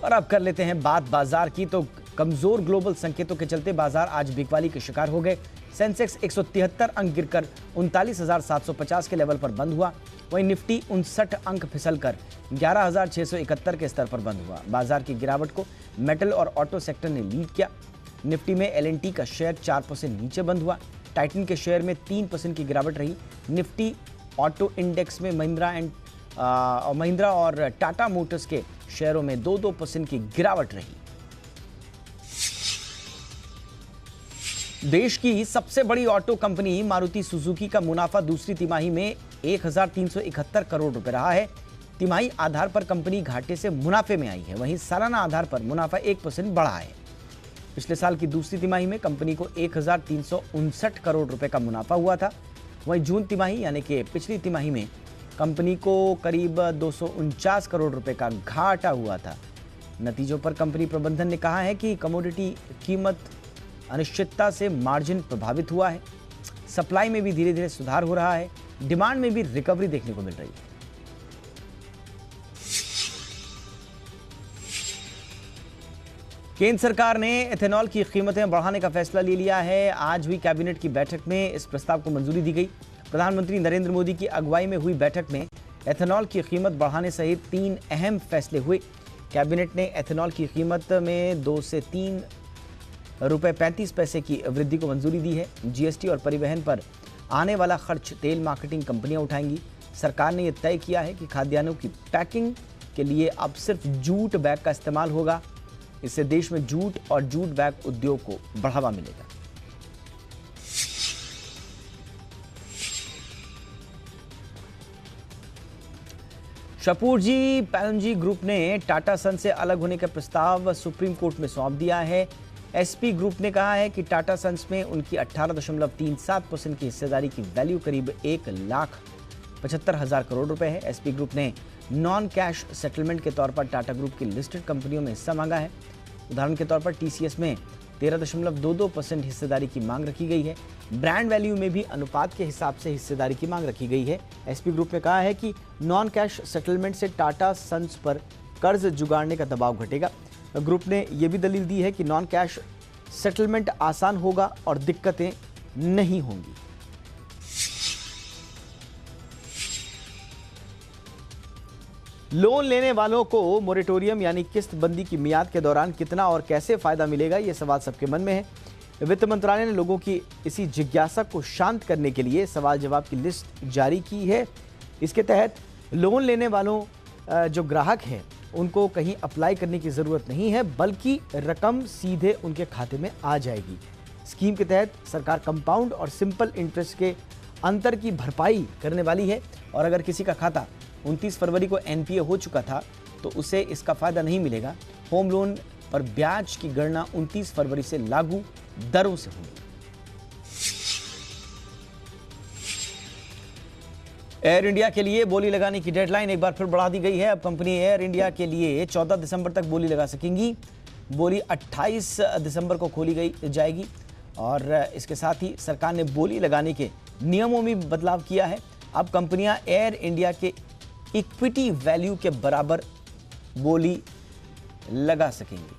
और अब कर लेते हैं बात बाजार की। तो कमजोर ग्लोबल संकेतों के चलते बाजार आज बिकवाली के शिकार हो गए। सेंसेक्स 173 अंक गिरकर 39,750 के लेवल पर बंद हुआ। वहीं निफ्टी 59 अंक फिसलकर 11,671 के स्तर पर बंद हुआ। बाजार की गिरावट को मेटल और ऑटो सेक्टर ने लीड किया। निफ्टी में एल&टी का शेयर 4% नीचे बंद हुआ। टाइटन के शेयर में 3% की गिरावट रही। निफ्टी ऑटो इंडेक्स में महिंद्रा और टाटा मोटर्स के शेयरों में 2% की गिरावट रही। देश की सबसे बड़ी ऑटो कंपनी मारुति सुजुकी का मुनाफा दूसरी तिमाही में 1,371 करोड़ रुपए रहा है। तिमाही आधार पर कंपनी घाटे से मुनाफे में आई है। वहीं सालाना आधार पर मुनाफा 1% बढ़ा है। पिछले साल की दूसरी तिमाही में कंपनी को 1,359 करोड़ रुपए का मुनाफा हुआ था। वहीं जून तिमाही यानी कि पिछली तिमाही में कंपनी को करीब 249 करोड़ रुपए का घाटा हुआ था। नतीजों पर कंपनी प्रबंधन ने कहा है कि कमोडिटी कीमत अनिश्चितता से मार्जिन प्रभावित हुआ है। सप्लाई में भी धीरे धीरे सुधार हो रहा है। डिमांड में भी रिकवरी देखने को मिल रही है। केंद्र सरकार ने एथेनॉल की कीमतें बढ़ाने का फैसला ले लिया है। आज हुई कैबिनेट की बैठक में इस प्रस्ताव को मंजूरी दी गई। प्रधानमंत्री नरेंद्र मोदी की अगुवाई में हुई बैठक में एथेनॉल की कीमत बढ़ाने सहित 3 अहम फैसले हुए। कैबिनेट ने एथेनॉल की कीमत में 2 से 3 रुपए 35 पैसे की वृद्धि को मंजूरी दी है। जीएसटी और परिवहन पर आने वाला खर्च तेल मार्केटिंग कंपनियां उठाएंगी। सरकार ने यह तय किया है कि खाद्यान्नों की पैकिंग के लिए अब सिर्फ जूट बैग का इस्तेमाल होगा। इससे देश में जूट और जूट बैग उद्योग को बढ़ावा मिलेगा। शपूर जी पैलंजी ग्रुप ने टाटा सन से अलग होने का प्रस्ताव सुप्रीम कोर्ट में सौंप दिया है। एसपी ग्रुप ने कहा है कि टाटा सन्स में उनकी 18.37% की हिस्सेदारी की वैल्यू करीब 1,75,000 करोड़ रुपए है। एसपी ग्रुप ने नॉन कैश सेटलमेंट के तौर पर टाटा ग्रुप की लिस्टेड कंपनियों में हिस्सा मांगा है। उदाहरण के तौर पर टीसीएस में 13.22% हिस्सेदारी की मांग रखी गई है। ब्रांड वैल्यू में भी अनुपात के हिसाब से हिस्सेदारी की मांग रखी गई है। एसपी ग्रुप ने कहा है कि नॉन कैश सेटलमेंट से टाटा सन्स पर कर्ज जुगाड़ने का दबाव घटेगा। ग्रुप ने यह भी दलील दी है कि नॉन कैश सेटलमेंट आसान होगा और दिक्कतें नहीं होंगी। लोन लेने वालों को मोरेटोरियम यानी किस्त बंदी की मियाद के दौरान कितना और कैसे फायदा मिलेगा, यह सवाल सबके मन में है। वित्त मंत्रालय ने लोगों की इसी जिज्ञासा को शांत करने के लिए सवाल जवाब की लिस्ट जारी की है। इसके तहत लोन लेने वालों जो ग्राहक हैं उनको कहीं अप्लाई करने की ज़रूरत नहीं है, बल्कि रकम सीधे उनके खाते में आ जाएगी। स्कीम के तहत सरकार कंपाउंड और सिंपल इंटरेस्ट के अंतर की भरपाई करने वाली है। और अगर किसी का खाता 29 फरवरी को एनपीए हो चुका था तो उसे इसका फ़ायदा नहीं मिलेगा। होम लोन पर ब्याज की गणना 29 फरवरी से लागू दरों से होगी। एयर इंडिया के लिए बोली लगाने की डेडलाइन एक बार फिर बढ़ा दी गई है। अब कंपनी एयर इंडिया के लिए 14 दिसंबर तक बोली लगा सकेंगी। बोली 28 दिसंबर को खोली जाएगी। और इसके साथ ही सरकार ने बोली लगाने के नियमों में बदलाव किया है। अब कंपनियां एयर इंडिया के इक्विटी वैल्यू के बराबर बोली लगा सकेंगी।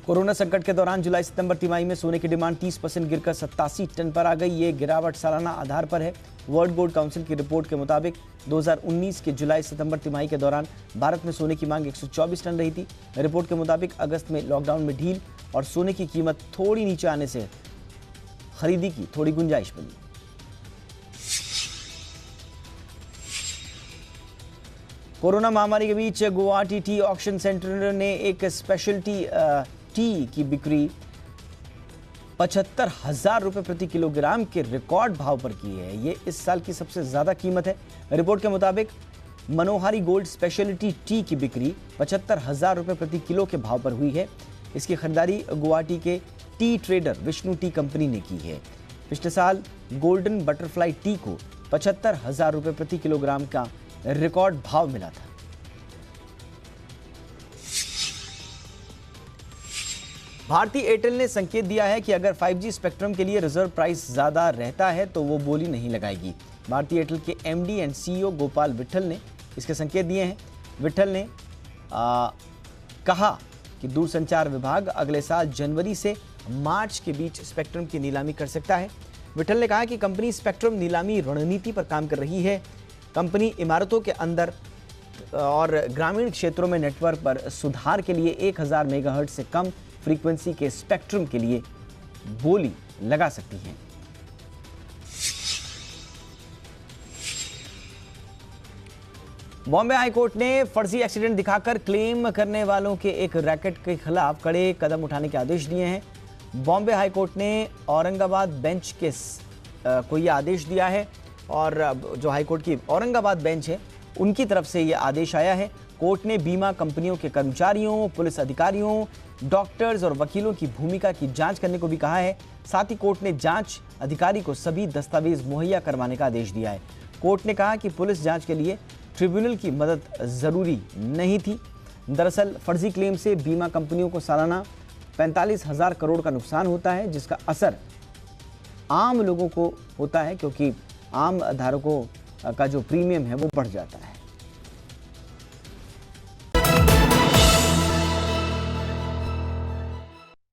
कोरोना संकट के दौरान जुलाई सितंबर तिमाही में सोने की डिमांड 30% गिरकर 87 टन पर आ गई। ये गिरावट सालाना आधार पर है। वर्ल्ड गोल्ड काउंसिल की रिपोर्ट के मुताबिक 2019 के जुलाई सितंबर तिमाही के दौरान भारत में सोने की मांग 124 टन रही थी। रिपोर्ट के मुताबिक अगस्त में लॉकडाउन में ढील और सोने की कीमत थोड़ी नीचे आने से खरीदी की थोड़ी गुंजाइश बनी। कोरोना महामारी के बीच गुवाहाटी टी ऑक्शन सेंटर ने एक स्पेशलिटी टी की बिक्री 75,000 रुपए प्रति किलोग्राम के रिकॉर्ड भाव पर की है। ये इस साल की सबसे ज्यादा कीमत है। रिपोर्ट के मुताबिक मनोहारी गोल्ड स्पेशलिटी टी की बिक्री 75,000 रुपए प्रति किलो के भाव पर हुई है। इसकी खरीदारी गुवाहाटी के T trader Vishnu T company ने की है। पिछले साल गोल्डन बटरफ्लाई टी को 75,000 रुपए प्रति किलोग्राम का रिकॉर्ड भाव मिला था। भारतीय एयरटेल ने संकेत दिया है कि अगर 5G स्पेक्ट्रम के लिए रिजर्व प्राइस ज्यादा रहता है तो वो बोली नहीं लगाएगी। भारतीय एयरटेल के MD and CEO Gopal Vitthal ने इसके संकेत दिए हैं। विट्ठल ने कहा कि दूरसंचार विभाग अगले साल जनवरी से मार्च के बीच स्पेक्ट्रम की नीलामी कर सकता है। विट्ठल ने कहा कि कंपनी स्पेक्ट्रम नीलामी रणनीति पर काम कर रही है। कंपनी इमारतों के अंदर और ग्रामीण क्षेत्रों में नेटवर्क पर सुधार के लिए 1000 मेगाहर्ट्ज से कम फ्रीक्वेंसी के स्पेक्ट्रम के लिए बोली लगा सकती है। बॉम्बे हाईकोर्ट ने फर्जी एक्सीडेंट दिखाकर क्लेम करने वालों के एक रैकेट के खिलाफ कड़े कदम उठाने के आदेश दिए हैं। बॉम्बे हाईकोर्ट ने औरंगाबाद बेंच के को यह आदेश दिया है और जो हाईकोर्ट की औरंगाबाद बेंच है उनकी तरफ से यह आदेश आया है। कोर्ट ने बीमा कंपनियों के कर्मचारियों, पुलिस अधिकारियों, डॉक्टर्स और वकीलों की भूमिका की जांच करने को भी कहा है। साथ ही कोर्ट ने जांच अधिकारी को सभी दस्तावेज मुहैया करवाने का आदेश दिया है। कोर्ट ने कहा कि पुलिस जांच के लिए ट्रिब्यूनल की मदद जरूरी नहीं थी। दरअसल फर्जी क्लेम से बीमा कंपनियों को सालाना 45,000 करोड़ का नुकसान होता है, जिसका असर आम लोगों को होता है क्योंकि आम धारकों का जो प्रीमियम है वो बढ़ जाता है।